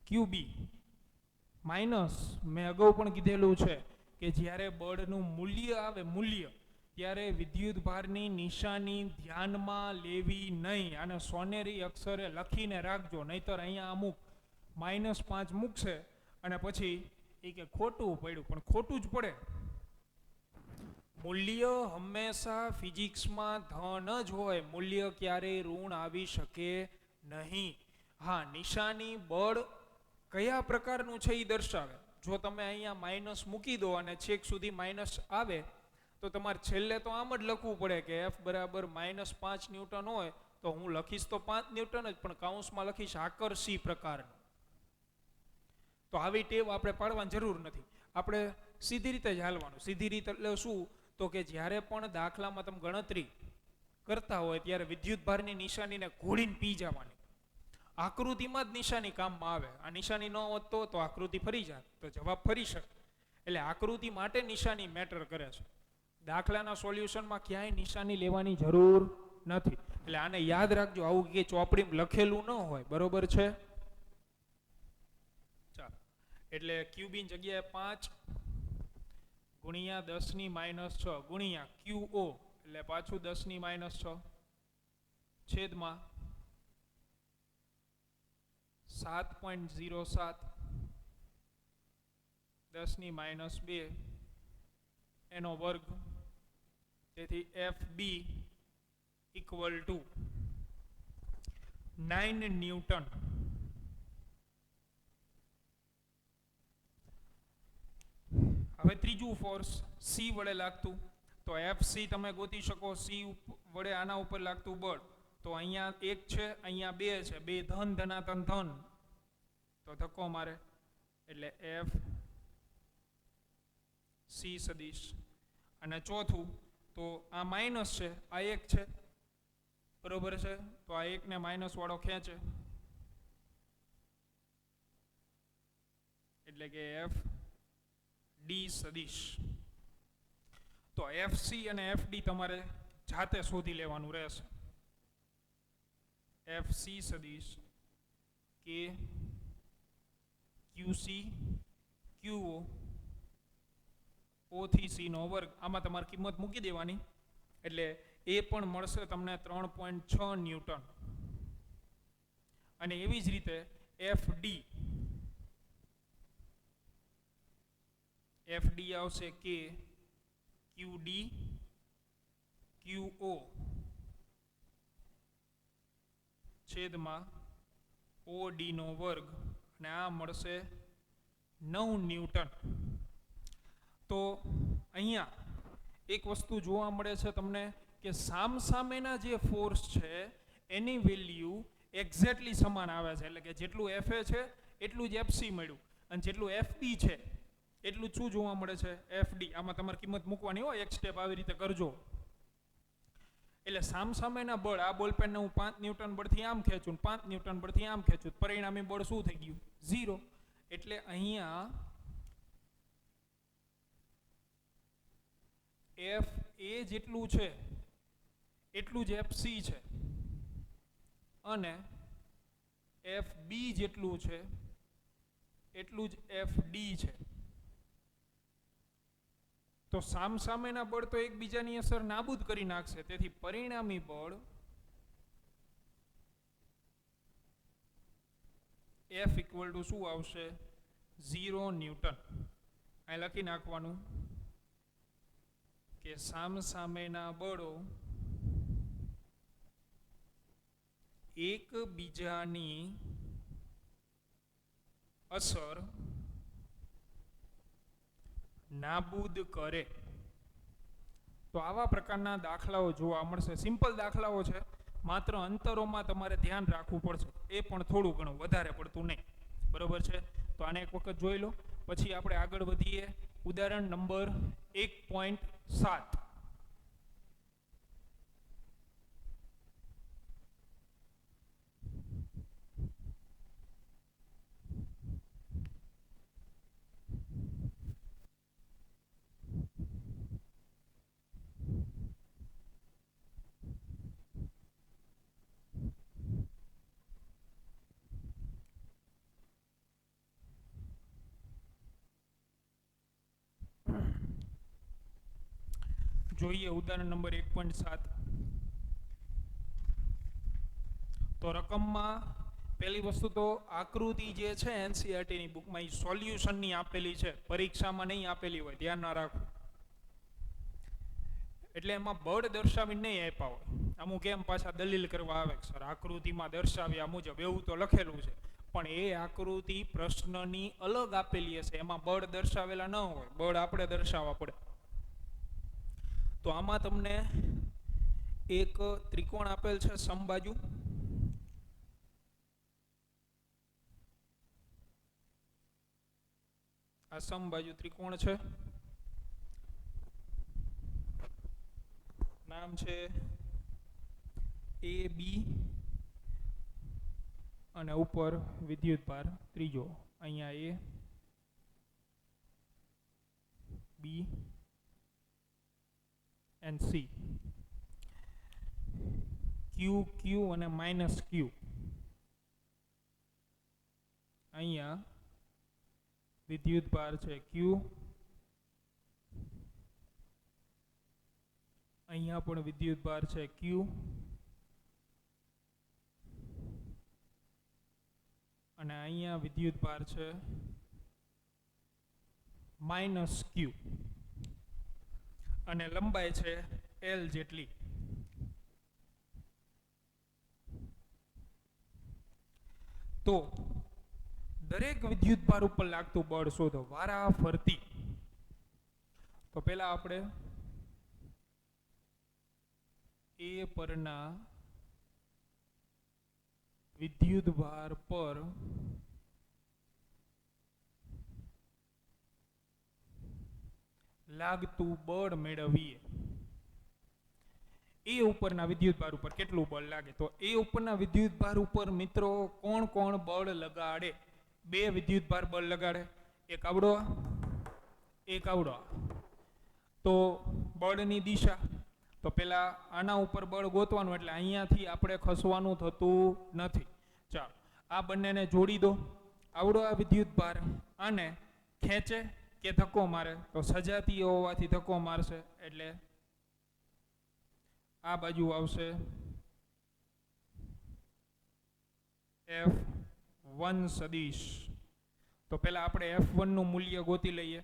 ક્યુબી માઇનસ મેં અગાઉ પણ કીધેલું છે કે જ્યારે બળનું મૂલ્ય આવે મૂલ્ય ત્યારે વિદ્યુત ભારની નિશાની ધ્યાનમાં લેવી નહીં. અને સોનેરી અક્ષરે લખીને રાખજો, નહીતર અહીંયા અમુક -5 મૂકશે અને પછી એ કે ખોટું પડ્યું, પણ ખોટું જ પડે. મૂલ્ય હંમેશા ફિઝિક્સમાં ધન જ હોય, મૂલ્ય ક્યારેય ઋણ આવી શકે નહીં. હા, નિશાની બળ કયા પ્રકારનું છે એ દર્શાવે. જો તમે અહીંયા માઇનસ મૂકી દો અને છેક સુધી માઇનસ આવે તો તમારે છેલ્લે તો આમ જ લખવું પડે કે એફ બરાબર -5 ન્યૂટન હોય તો હું લખીશ તો 5 ન્યૂટન જ, પણ કાઉન્સમાં લખીશ આકર્ષી પ્રકારનું. તો આવી ટેવ આપણે પાડવાની જરૂર નથી, આપણે સીધી રીતે જ હાલવાનું. સીધી રીતે એટલે શું? તો કે જ્યારે પણ દાખલામાં તમે ગણતરી કરતા હોય ત્યારે વિદ્યુત ભારની નિશાનીને ઘોડીને પી જવાની. આકૃતિમાં જ નિશાની કામમાં આવે. આ નિશાની ન હોત તો આકૃતિ ફરી જાય, તો જવાબ ફરી શકે. એટલે આકૃતિ માટે નિશાની મેટર કરે છે. દાખલાના સોલ્યુશનમાં ક્યાંય નિશાની લેવાની જરૂર નથી. એટલે આને યાદ રાખજો, આવું કે ચોપડીમાં લખેલું ન હોય, બરોબર છે? ચાલો, એટલે ક્યુબી જગ્યાએ 5 ગુણ્યા 10⁻6 ગુણ્યા ક્યુઓ એટલે પાછું 10⁻6 છેદમાં 7.07 10⁻2 એનો વર્ગ. તેથી F B equal to 9 newton. હવે ત્રીજું ફોર્સ સી વડે લાગતું, તો એફ સી તમે ગોતી શકો. સી વડે આના ઉપર લાગતું બળ, તો અહીંયા 1 છે, અહીંયા 2 છે, 2 ધન ધનાતન ધન, તો ધક્કો મારે એટલે એફ સી સદિશ. અને ચોથું તો આ માઇનસ છે, આ 1 છે, બરોબર છે? તો આ 1 ને માઇનસ વાળો ખેંચે, એટલે કે એફ ડી સદિશ. તો એફ સી અને એફ ડી તમારે જાતે શોધી લેવાનું રહેશે. એફ સી સદિશ કે ક્યુ સી ક્યુઓ ઓ થી સી નો વર્ગ. આમાં તમારે કિંમત મૂકી દેવાની, એટલે એ પણ મળશે તમને 3.6 ન્યૂટન. અને એવી જ રીતે એફ ડી આવશે કે ક્યુ ડી ક્યુ ઓ છેદમાં ઓ ડી નો વર્ગ, અને આ મળશે 9 ન્યૂટન. તો અહીંયા એક વસ્તુ જોવા મળે છે તમને કે સામસામેના જે ફોર્સ છે એની વેલ્યુ એક્ઝેક્ટલી સમાન આવે છે. એટલે કે જેટલું એફ એ છે એટલું જ એફ સી મળ્યું, અને જેટલું એફ બી છે એટલું શું જોવા મળે છે? F D. આમાં તમારે કિંમત મૂકવાની હોય, એક સ્ટેપ આવી રીતે કરજો. એટલે સામસામેના બળ, આ બોલપેનને હું 5 ન્યૂટન બળથી આમ ખેંચું, 5 ન્યૂટન બળથી આમ ખેંચું, પરિણામી બળ શું થઈ ગયું? 0. એટલે અહીંયા એફ એ જેટલું છે એટલું જ એફ સી છે, અને એફ બી જેટલું છે એટલું જ એફ ડી છે. તો સામસામેના બળ તો એકબીજાની અસર નાબૂદ કરી નાખશે. તેથી પરિણામી બળ એફ ઇક્વલ ટુ શું આવશે? 0 ન્યૂટન. અહીં લખી નાખવાનું કે સામસામેના બળો એકબીજાની અસર નાબૂદ કરે. તો આવા પ્રકારના દાખલાઓ જોવા મળશે. સિમ્પલ દાખલાઓ છે, માત્ર અંતરોમાં તમારે ધ્યાન રાખવું પડશે, એ પણ થોડું ઘણું, વધારે પડતું નહીં. બરોબર છે? તો આને એક વખત જોઈ લો, પછી આપણે આગળ વધીએ. ઉદાહરણ નંબર 1.7. જોઈએ ઉદાહરણ નંબર 1.7. તો રકમમાં પહેલી વસ્તુ તો આકૃતિ જે છે એનસીઈઆરટી ની બુકમાં એ સોલ્યુશનની આપેલી છે, પરીક્ષામાં નહીં આપેલી હોય, ધ્યાન ના રાખવું. એટલે એમાં બળ દર્શાવી નહીં આપ્યા હોય. અમુક એમ પાછા દલીલ કરવા આવે કે સર આકૃતિમાં દર્શાવ્યા મુજબ એવું તો લખેલું છે, પણ એ આકૃતિ પ્રશ્નની અલગ આપેલી હશે, એમાં બળ દર્શાવેલા ન હોય, બળ આપણે દર્શાવવા પડે. તો આમાં તમને એક ત્રિકોણ આપેલ છે સમબાજુ. આ સમબાજુ ત્રિકોણ છે, નામ છે AB અને ઉપર વિદ્યુત ભાર ત્રીજો. અહીંયા A, B and C. Q, Q અને માઇનસ Q. અહીંયા વિદ્યુત ભાર છે Q, અહીંયા પણ વિદ્યુત ભાર છે Q, અને અહીંયા વિદ્યુત ભાર છે માઇનસ Q, અને લંબાઈ છે L જેટલી. તો દરેક વિદ્યુત ભાર ઉપર લાગતું બળ શોધો વારા ફરતી. તો પહેલા આપણે એ પરના વિદ્યુત ભાર પર લાગતું બળ મેળવીએ. એ ઉપરના વિદ્યુત ભાર ઉપર કેટલું બળ લાગે? તો એ ઉપરના વિદ્યુત ભાર ઉપર મિત્રો કોણ કોણ બળ લગાડે? બે વિદ્યુત ભાર બળ લગાડે, એક આવડો, એક આવડો. તો બળની દિશા, તો પેલા આના ઉપર બળ ગોતવાનું, એટલે અહીંયાથી આપણે ખસવાનું થતું નથી. ચાલો આ બંનેને જોડી દો. આવડો આ વિદ્યુત ભાર આને ખેંચે કે ધક્કો મારે? તો સજાતીય હોવાથી ધક્કો મારશે, એટલે આ બાજુ આવશે F1 સદિશ. તો પહેલા આપણે F1 નું મૂલ્ય ગોતી લઈએ.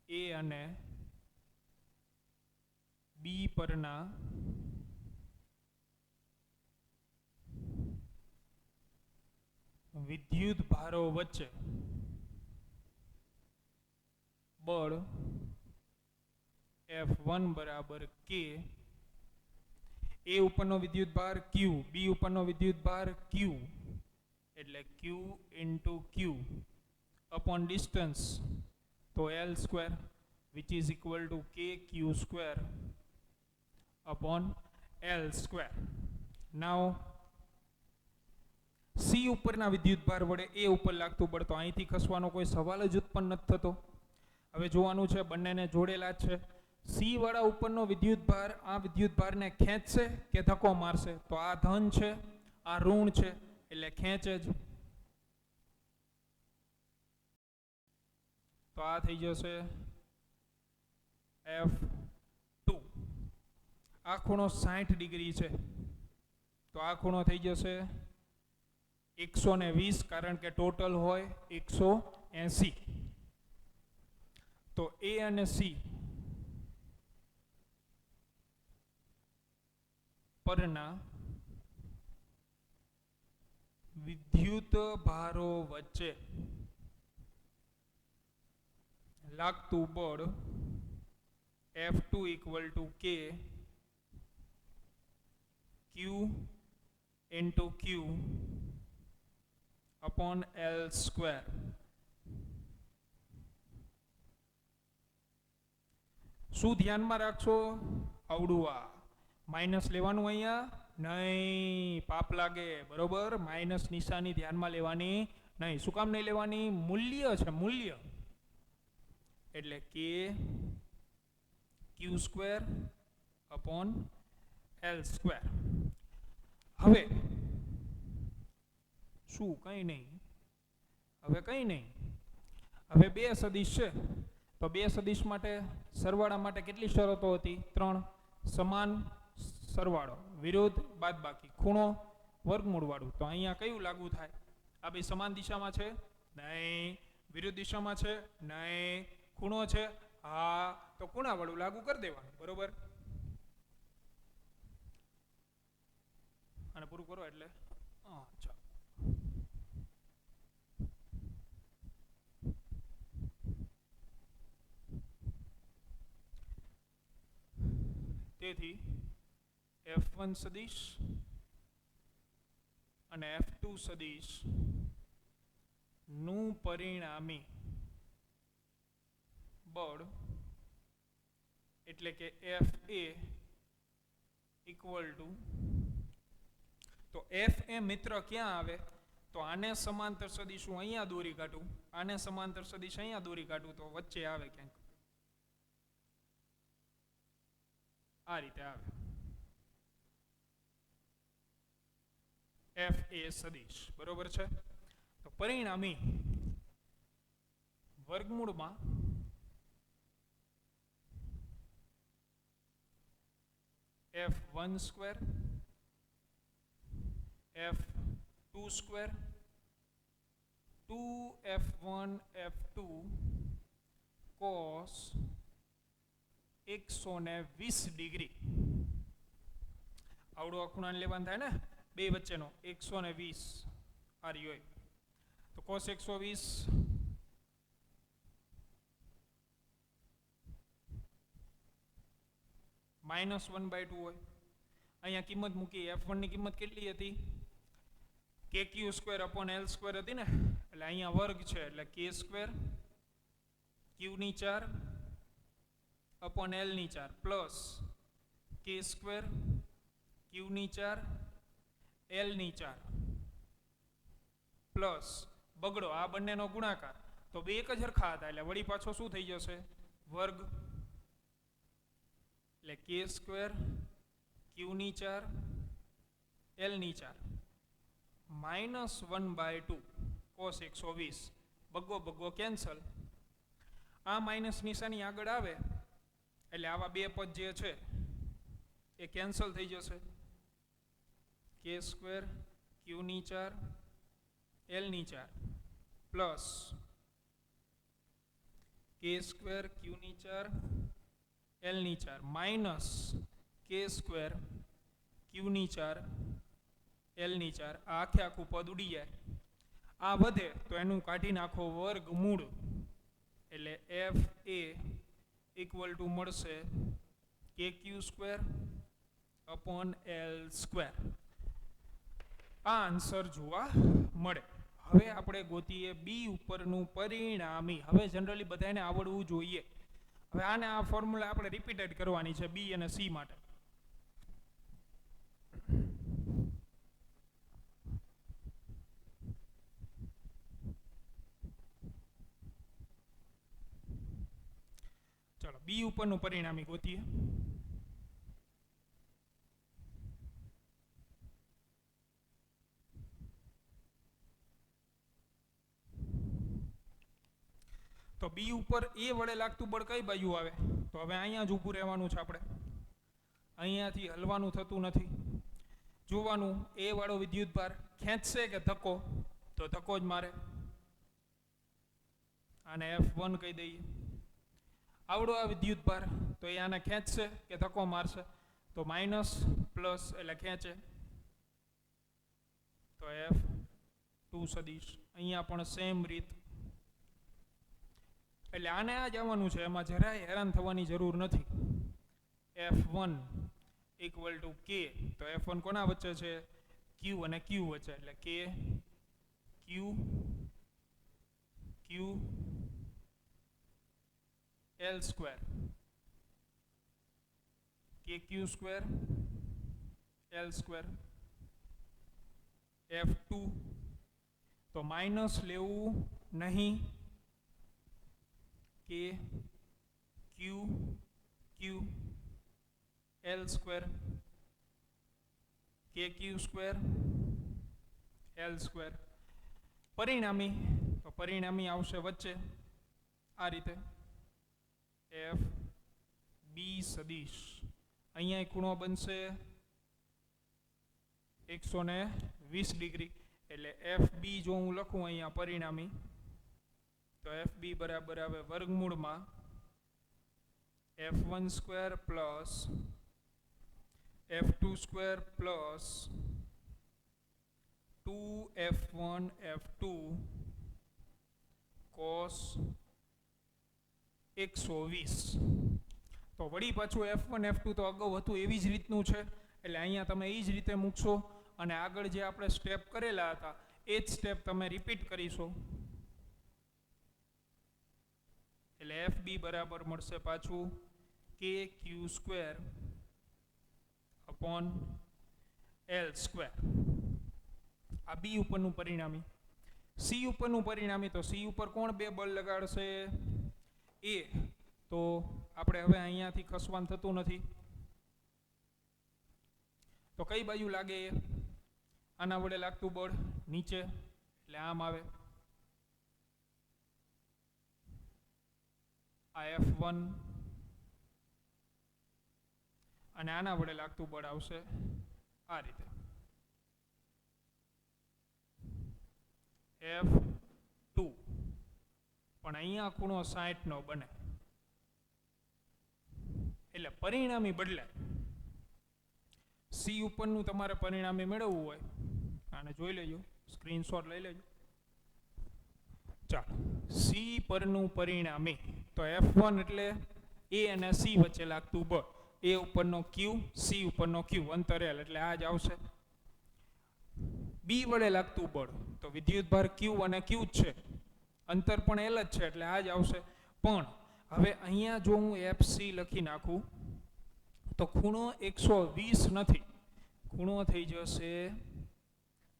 A અને B પરના વિદ્યુત ભારો વચ્ચે બળ F1 બરાબર K. A ઉપરનો વિદ્યુત ભાર Q, B ઉપરનો વિદ્યુત ભાર Q, એટલે Q into Q upon distance, તો L square which is equal to KQ square upon L square. Now C ઉપરના વિદ્યુત ભાર વડે A ઉપર લાગતું બળ, તો અહીંથી ખસવાનો કોઈ સવાલ જ ઉત્પન્ન નથી થતો. હવે જોવાનું છે, બંનેને જોડેલા જ છે. C વાળા ઉપરનો વિદ્યુત ભાર આ વિદ્યુત ભારને ખેંચશે કે ધક્કો મારશે? તો આ ધન છે, આ ઋણ છે, એટલે ખેંચે જ. તો આ થઈ જશે F2. આ ખૂણો 60 ડિગ્રી છે, તો આ ખૂણો થઈ જશે 120, કારણ કે ટોટલ હોય 180. તો A અને C પરના વિદ્યુત ભારો વચ્ચે લાગતું બળ F2 equal to K Q into Q upon L square. શું ધ્યાનમાં રાખશો? આવડું આ માઇનસ લેવાનું અહીંયા નહીં, પાપ લાગે, બરોબર? માઇનસ નિશાની ધ્યાનમાં લેવાની નહીં. શું કામ નહીં લેવાની? મૂલ્ય છે, મૂલ્ય. એટલે કે Q square upon L square. હવે શું? કંઈ નહીં. હવે કંઈ નહીં. હવે બે સદિશ છે તો બે સદિશ માટે સરવાળા માટે કેટલી શરતો હતી? 3. સમાન સરવાળો, વિરોધ બાદબાકી, ખૂણો વર્ગમૂળ વાળું. તો અહીંયા કયું લાગુ થાય? આ બે સમાન દિશામાં છે? નહીં. વિરુદ્ધ દિશામાં છે? નહીં. ખૂણો છે? હા. તો ખૂણા વાળું લાગુ કરી દેવાનું, બરોબર? અને પૂરું કરો એટલે ચાલો. તેથી F1 સદિશ અને F2 સદિશ નું પરિણામી બળ એટલે કે FA ઇક્વલ ટુ, તો FA મિત્ર ક્યાં આવે? તો આને સમાંતર સદિશ હું અહીંયા દોરી કાઢું, આને સમાંતર સદિશ અહીંયા દોરી કાઢું, તો વચ્ચે આવે ક્યાંક આ રીતે આવે FA સદિશ, બરોબર છે? તો પરિણામી વર્ગમૂળમાં F1 square F2 square 2F1 F2 cos 120 degree. આવડો ખૂણાને લેવાનું થાય ને બે વચ્ચેનો 120 આ રહ્યો. તો cos 120 -1/2 હોય. અહીંયા કિંમત મૂકી. F1 ની કિંમત કેટલી હતી? KQ square upon L square હતી ને, એટલે અહીંયા વર્ગ છે એટલે K સ્ક્વેર Q ની 4 અપોન L ની 4 પ્લસ K સ્ક્વેર Q ની 4 L ની 4 પ્લસ બગડો આ બંનેનો ગુણાકાર, તો બે એક જ હરખા હતા એટલે વળી પાછો શું થઈ જશે? વર્ગ. એટલે K સ્ક્વેર Q ની 4 L ની 4 -1/2 cos 120. બગો બગો કેન્સલ. આ માઇનસ નિશાની આગળ આવે એટલે આવા બે પદ જે છે એ કેન્સલ થઈ જશે. K સ્ક્વેર Q ની 4 L ની 4 પ્લસ K સ્ક્વેર Q ની 4 L ની 4 માઇનસ K સ્ક્વેર Q ની 4 L ની 4. આ આખે આખું પદ ઉડી જાય. આ વધે તો એનું કાઢી નાખો વર્ગમૂળ, એટલે FA ઇક્વલ ટુ મળશે KQ square upon L square. આ આન્સર જોવા મળે. હવે આપણે ગોતીએ બી ઉપરનું પરિણામી. હવે જનરલી બધાને આવડવું જોઈએ. હવે આને આ ફોર્મ્યુલા આપણે રિપીટેડ કરવાની છે બી અને સી માટે. ચાલો બી ઉપરનું પરિણામી ગોતીએ. તો બી ઉપર એ વડે લાગતું બળ કઈ બાજુ આવે? તો હવે અહીંયા જ ઊભું રહેવાનું છે આપણે. અહીંયાથી હલવાનું થતું નથી. જોવાનું એ વાળો વિદ્યુતભાર ખેંચશે કે ધક્કો? તો ધક્કો જ મારે. આને F1 કહી દઈએ. આવડો આ વિદ્યુતભાર તો એ આને ખેંચશે કે ધક્કો મારશે? તો માઇનસ પ્લસ એટલે ખેંચે, તો F2 સદિશ અહીંયા પણ સેમ રીત. એટલે આને આ જ આવવાનું છે, એમાં જરાય હેરાન થવાની જરૂર નથી. F1 ઇક્વલ ટુ K, તો F1 કોના વચ્ચે છે? Q અને Q વચ્ચે, એટલે K Q Q L square, KQ square L square. F2 તો માઇનસ લેવું નહીં, K Q Q L square KQ square L square. પરિણામી, તો પરિણામી આવશે વચ્ચે આ રીતે FB સદિશ. અહીંયા ખૂણો બનશે 120 ડિગ્રી, એટલે FB જો હું લખું અહીંયા પરિણામી, તો FB બરાબર આવે વર્ગમૂળમાં F1 square plus F2 square plus 2F1 F2 cos 120. તો વળી પાછું F1 F2 તો અગાઉ હતું એવી જ રીતનું છે, એટલે અહીંયા તમે એ જ રીતે મૂકશો અને આગળ જે આપણે સ્ટેપ કરેલા હતા એ જ સ્ટેપ તમે રિપીટ કરીશો. એટલે FB બરાબર મળશે પાછું KQ square upon L square. આ B ઉપરનું પરિણામી. C ઉપરનું પરિણામી, તો C ઉપર કોણ બે બળ લગાડશે? A. તો આપણે હવે અહીંયાથી ખસવાનું થતું નથી, તો કઈ બાજુ લાગે? આના વડે લાગતું બળ નીચે, એટલે આમ આવે. આ F1 અને આના વડે લાગતું બળ આવશે આ રીતે F2. પણ અહીંયા ખૂણો 60 નો બને, એટલે પરિણામી બદલાય. C ઉપરનું તમારે પરિણામી મેળવવું હોય, આને જોઈ લેજો, સ્ક્રીનશોટ લઈ લેજો. ચાલો, C પરનું પરિણામી, તો F1 એટલે A અને C વચ્ચે લાગતું બળ, A ઉપરનો Q, C ઉપરનો Q, અંતર L, એટલે આ જ આવશે. B વડે લાગતું બળ, તો વિદ્યુત ભાર Q અને Q જ છે, અંતર પણ L જ છે, એટલે આ જ આવશે. પણ હવે અહીંયા જો હું FC લખી નાખું તો ખૂણો 120 નથી, ખૂણો થઈ જશે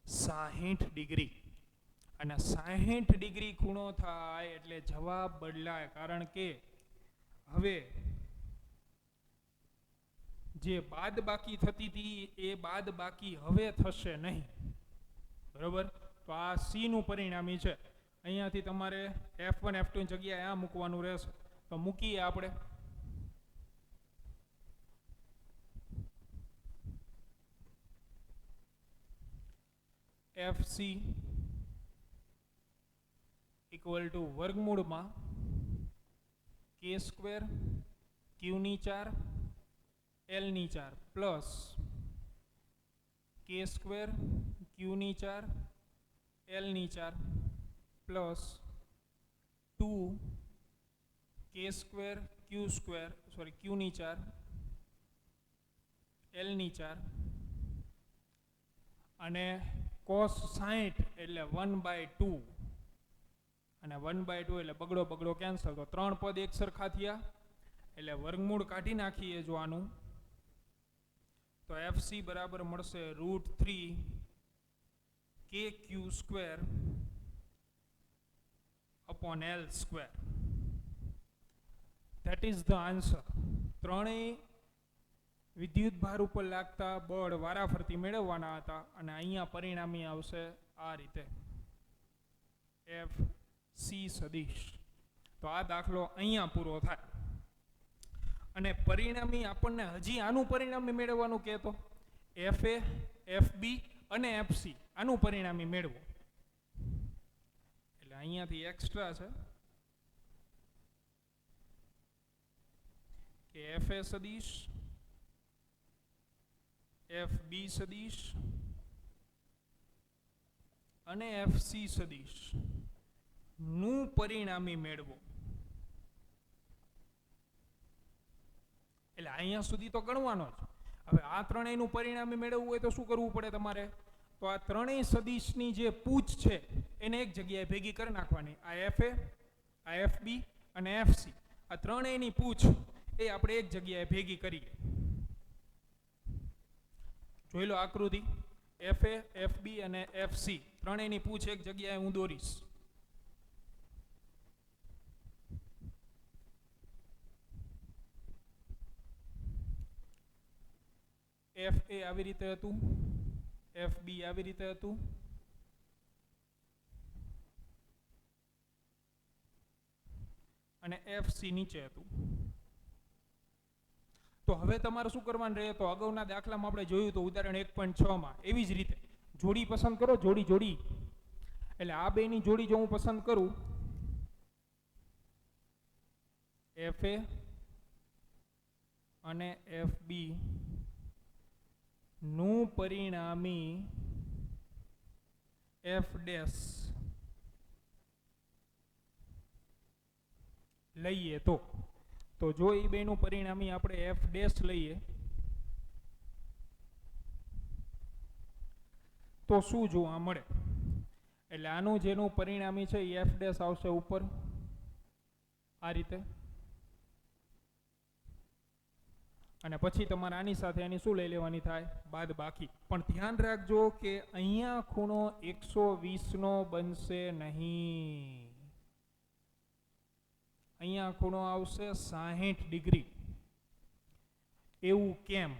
60 ડિગ્રી. અને 60 ડિગ્રી ખૂણો થાય એટલે જવાબ બદલાય, કારણ કે હવે જે બાદ બાકી થતી હતી એ બાદ બાકી હવે થશે નહીં, બરોબર? તો આ C નું પરિણામી છે. અહીંયાથી તમારે F1 F2 ની જગ્યાએ આ મૂકવાનું રહેશે, તો મૂકીએ આપણે. FC ઇક્વલ ટુ વર્ગમૂળમાં K સ્ક્વેર Q ની 4 L ની 4 પ્લસ K સ્ક્વેર Q ની 4 L ની 4 પ્લસ 2 K સ્ક્વેર Q ની 4 L ની 4 અને cos 60 એટલે 1/2 અને 1/2 એટલે બગડો બગડો કેન્સલ, તો ત્રણ પદ એક સરખા થયા, એટલે વર્ગમૂળ કાઢી નાખીએ જો આનું, તો FC બરાબર મળશે √3 KQ square upon L square. That is the answer. ત્રણેય વિદ્યુત ભાર ઉપર લાગતા બળ વારાફરતી મેળવવાના હતા, અને અહીંયા પરિણામી આવશે આ રીતે FC સદિશ. તો આ દાખલો અહીંયા પૂરો થાય. અને પરિણામી આપણને હજી આનું પરિણામી મેળવવાનું કહેતો, FA, FB અને FC આનું પરિણામી મેળવો, એટલે અહીંયાથી એક્સ્ટ્રા છે કે FA સદિશ એફ બી સદિશ અને એફ સી સદિશ નું પરિણામી મેળવો. એટલે અહીંયા સુધી તો ગણવાનો જ. હવે આ ત્રણેયનું પરિણામી મેળવવું હોય તો શું કરવું પડે તમારે? તો આ ત્રણેય સદિશની જે પૂછ છે એને એક જગ્યાએ ભેગી કરી નાખવાની. આ એફ એ, આ એફ બી અને એફ સી, આ ત્રણેયની પૂછ એ આપણે એક જગ્યાએ ભેગી કરીએ. જોઈ લો આકૃતિ. એફ એ, એફ બી અને એફ સી ત્રણેયની પૂછ એક જગ્યાએ હું દોરીશ. એફ એ આવી રીતે હતું, એફ બી આવી રીતે હતું, અને એફ સી નીચે હતું. તો હવે તમારે શું કરવાનું રહે? તો અગાઉના દાખલામાં આપણે જોયું તો ઉદાહરણ 1.6 માં એવી જ રીતે જોડી પસંદ કરો. જોડી એટલે આ બેની જોડી જો હું પસંદ કરું, એફ એ અને એફ બી નું પરિણામી એફ ડેશ લઈએ તો જો એ બેનું પરિણામી આપણે એફ ડેશ લઈએ તો શું જોવા મળે? એટલે આનું જેનું પરિણામી છે એ એફ ડેશ આવશે ઉપર આ રીતે, અને પછી તમારે આની સાથે આની શું લઈ લેવાની થાય? બાદ બાકી. પણ ધ્યાન રાખજો કે અહીંયા ખૂણો 120 નો બનશે નહીં. અહીંયા ખૂણો આવશે 60 ડિગ્રી. એવું કેમ?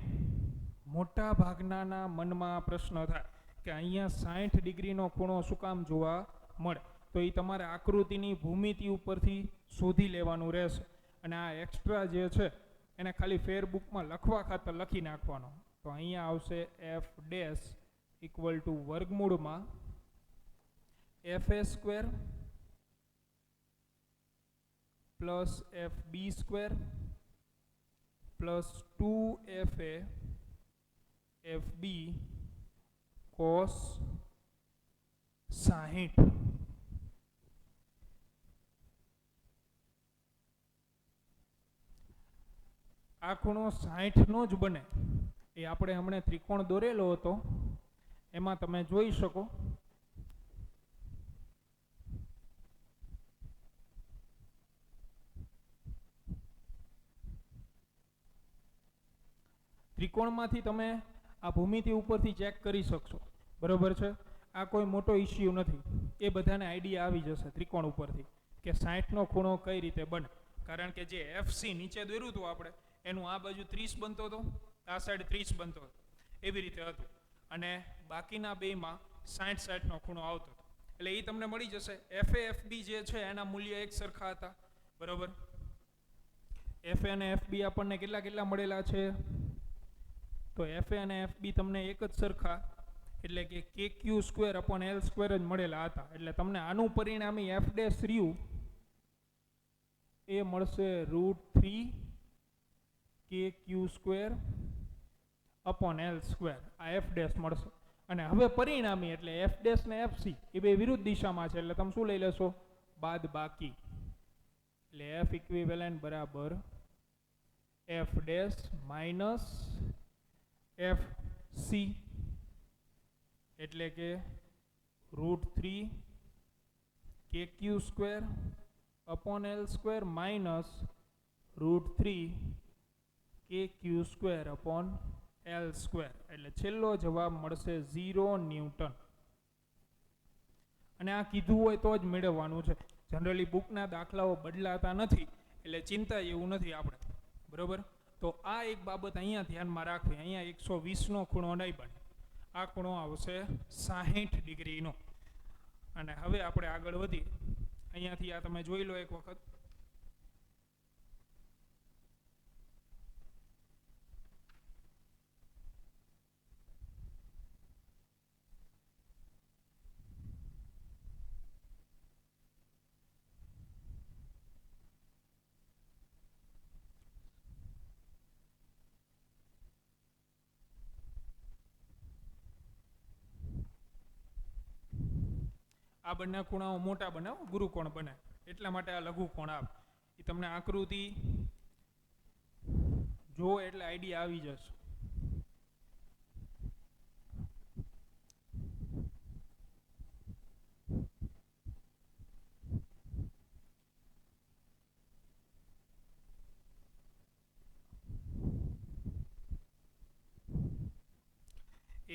મોટા ભાગના મનમાં પ્રશ્ન થાય કે અહીંયા 60 ડિગ્રીનો ખૂણો શું કામ જોવા મળે? તો એ તમારે આકૃતિની ભૂમિતિ ઉપરથી શોધી લેવાનું રહેશે. અને આ એક્સ્ટ્રા જે છે એને ખાલી ફેરબુકમાં લખવા ખાતર લખી નાખવાનો. તો અહીંયા આવશે એફ ડેશ ઇક્વલ ટુ વર્ગમૂળમાં F A square plus F B square plus 2 F B cos 60. આ ખૂણો 60 નો જ બને એ આપણે હમણાં ત્રિકોણ દોરેલો હતો એમાં તમે જોઈ શકો. ત્રિકોણમાંથી તમે આ ભૂમિતિ ઉપરથી ચેક કરી શકશો. બરોબર છે? આ કોઈ મોટો ઇશ્યુ નથી. એ બધાને આઈડિયા આવી જશે ત્રિકોણ ઉપરથી કે 60 નો ખૂણો કઈ રીતે બને. કારણ કે જે એફ સી નીચે દોર્યું હતું આપણે એનું આ બાજુ 30 બનતો હતો, આ સાઈડ 30 બનતો હતો, એવી રીતે હતું. અને બાકીના બેમાં 60-60 નો ખૂણો આવતો હતો. એટલે એ તમને મળી જશે. એફ એ એફ બી જે છે એના મૂલ્ય એક સરખા હતા. બરોબર? એફ એ અને એફ બી આપણને કેટલા મળેલા છે? તો એફ એ અને એફ બી તમને એક જ સરખા એટલે કે કે Q square upon L square જ મળેલા હતા. એટલે તમને આનું પરિણામી એફ ડેશ રહ્યું એ મળશે √3 K Q square upon L square. આ એફ ડેશ મળશે. અને હવે પરિણામી એટલે એફ ડેશ ને એફ સી એ બે વિરુદ્ધ દિશામાં છે એટલે તમે શું લઈ લેશો? બાદ બાકી. એટલે એફ ઇક્વિવેલન્ટ બરાબર F dash minus F C એટલે કે √3 K Q square upon L square minus √3 K Q square upon L square. એટલે છેલ્લો જવાબ મળશે 0 ન્યૂટન. અને આ કીધું હોય તો જ મેળવવાનું છે. જનરલી બુકના દાખલાઓ બદલાતા નથી એટલે ચિંતા એવું નથી આપણે. બરોબર? તો આ એક બાબત અહીંયા ધ્યાનમાં રાખવી. અહીંયા 120 નો ખૂણો નહીં બને, આ ખૂણો આવશે 60 ડિગ્રીનો. અને હવે આપણે આગળ વધીએ. અહીંયાથી આ તમે જોઈ લો એક વખત. આ બંને ખૂણાઓ મોટા બનાવો, ગુરુકોણ બને, એટલા માટે આ લઘુકોણ આવે. એ તમને આકૃતિ જો એટલે આઈડિયા આવી જશે.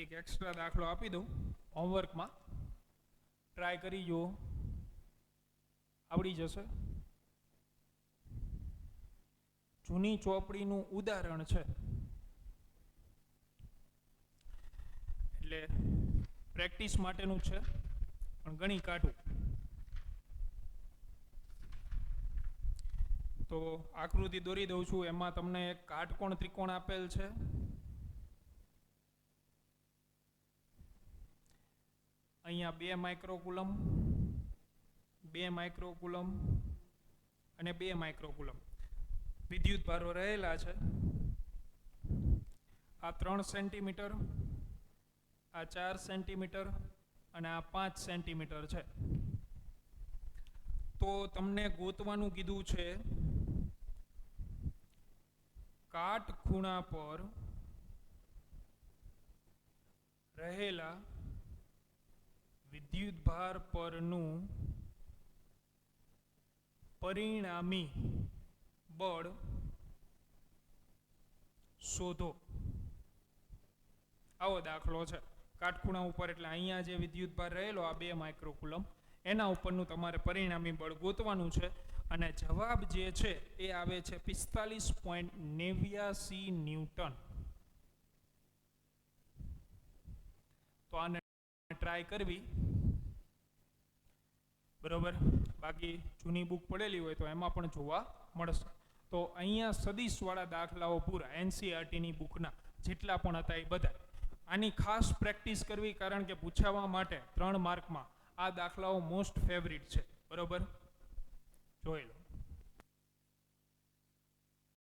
એક એક્સ્ટ્રા દાખલો આપી દઉં હોમવર્કમાં, ટ્રાય કરી જુઓ, આવડી જશે. જૂની ચોપડીનું ઉદાહરણ છે, એટલે પ્રેક્ટિસ માટેનું છે, પણ ગણી કાઢું. તો આકૃતિ દોરી દઉં છું. એમાં તમને એક કાટકોણ ત્રિકોણ આપેલ છે. અહીંયા 2 માઇક્રોકુલમ, 2 માઇક્રોકુલમ અને 2 માઇક્રોકુલમ વિદ્યુત ભારો રહેલા છે. આ 3 સેન્ટીમીટર, આ 4 સેન્ટીમીટર અને આ 5 સેન્ટીમીટર છે. તો તમને ગોતવાનું કીધું છે કાટખૂણા પર રહેલા વિદ્યુતભાર પરનું પરિણામી બળ શોધો. આવો દાખલો છે. કાટખૂણા ઉપર એટલે અહીંયા જે વિદ્યુતભાર રહેલો આ 2 માઇક્રોકુલમ, એના ઉપરનું તમારે પરિણામી બળ ગોતવાનું છે. અને જવાબ જે છે એ આવે છે 45.89 ન્યૂટન. તો આને ટ્રાય કરવી, બરોબર. બાકી જૂની બુક પડેલી હોય તો એમાં પણ જોવા મળશે. તો અહીંયા સદિશવાળા દાખલાઓ પૂરા એનસીઈઆરટીની બુકના જેટલા પણ હતા એ બધા. આની ખાસ પ્રેક્ટિસ કરવી, કારણ કે પૂછાવા માટે 3 માર્કમાં આ દાખલાઓ મોસ્ટ ફેવરિટ છે, બરોબર. જોઈ લો.